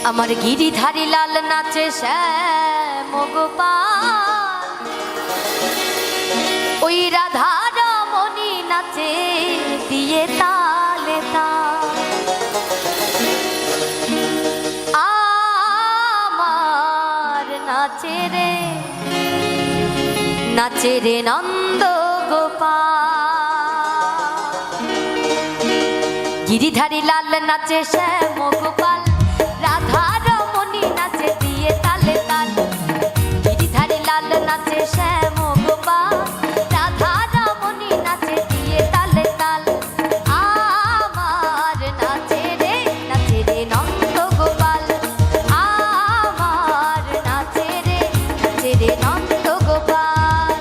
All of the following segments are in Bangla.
আমার গিরিধারী লাল নাচে শ্যাম গোপাল, ওই রাধা রমণী নাচে দিয়ে তালে তাল। আমার নাচে রে নন্দ গোপাল, গিরিধারী লাল নাচে শ্যাম গোপাল, রাধা রমণী নাচে দিয়ে তালে তাল। গিরিধারী লাল নাচে শ্যাম গোপাল, রাধা রমণী নাচে দিয়ে তালে তাল। আমার নাচে রে নন্দ গোপাল, আমার নাচে রে নন্দ গোপাল।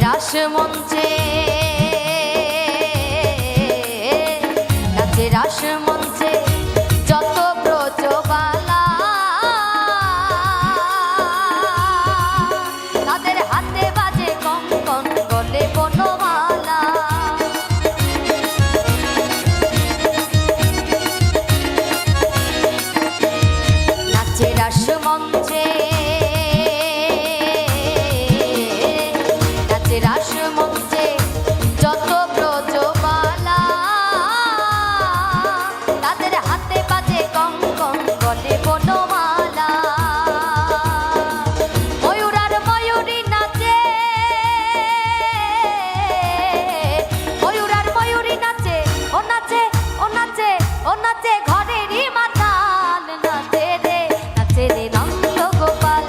রাস মঞ্চে নাচে, রাস মঞ্চে যত ব্রজবালা, তাদের হাতে বাজে কঙ্কন গলে বনমালা। নাচে রাস মঞ্চে, রাস মঞ্চে যত ব্রজবালা, তাদের হাতে বাজে কঙ্কন গলে বনমালা। ময়ূর আর ময়ূরী নাচে, ময়ূর আর ময়ূরী নাচে, ও নাচে ও নাচে ও নাচে ঘরেরই মাতাল। নাচে রে নন্দ গোপাল,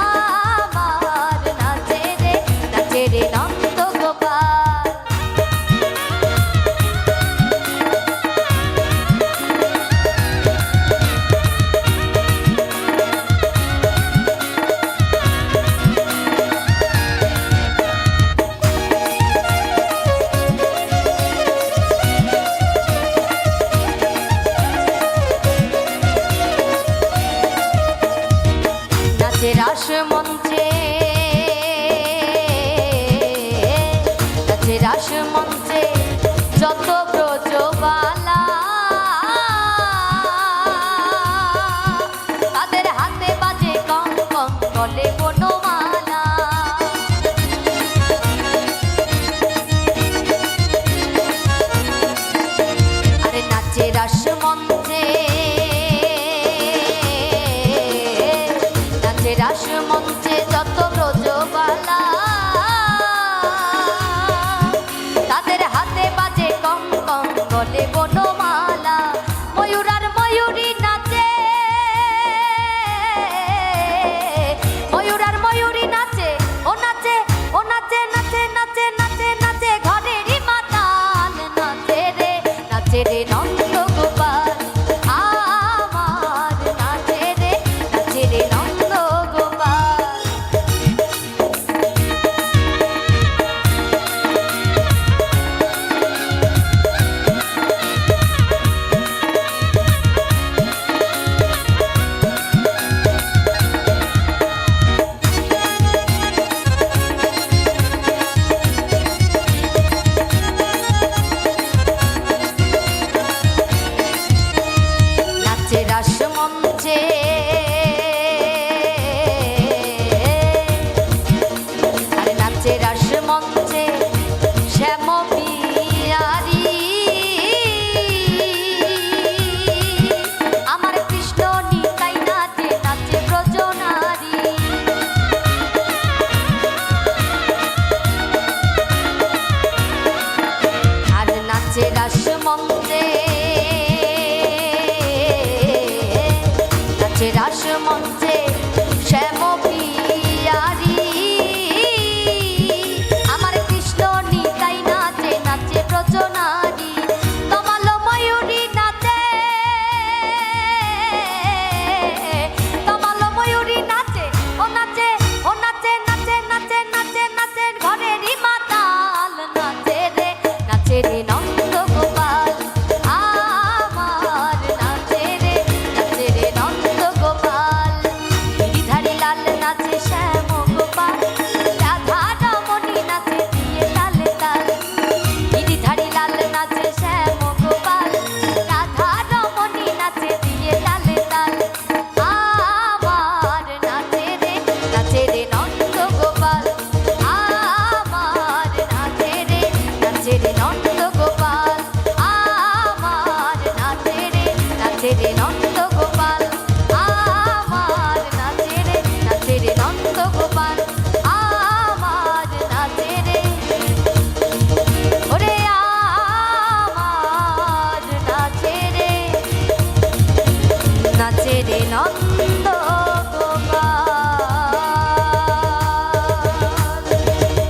আমার নাচে রে নন্দ গোপাল। নাচে রাস মঞ্চে, নাচে রাস মঞ্চে যত ব্রজবালা, তাদের হাতে বাজে কঙ্কন গলে বনমালা। আরে নাচে রাস মঞ্চে, নাচে রাস মঞ্চে যত ব্রজবালা, তাদের হাতে বাজে কঙ্কন গলে বনমালা। ময়ূর আর ময়ূরী নাচে, ময়ূর আর ময়ূরী নাচে, ও নাচে ও নাচে নাচে নাচে নাচে নাচে ঘরেরই মাতাল। নাচে রে নন্দ গোপাল, আমার নাচে রে নন্দ গোপাল। নাচে রাস মঞ্চে, আরে নাচে রাস মঞ্চে শ্যাম বিহারী, আমার কৃষ্ণ নিতাই নাচে ব্রজনারী। আর নাচে রাস মঞ্চে, নাচে রাস মঞ্চে শ্যাম বিহারী,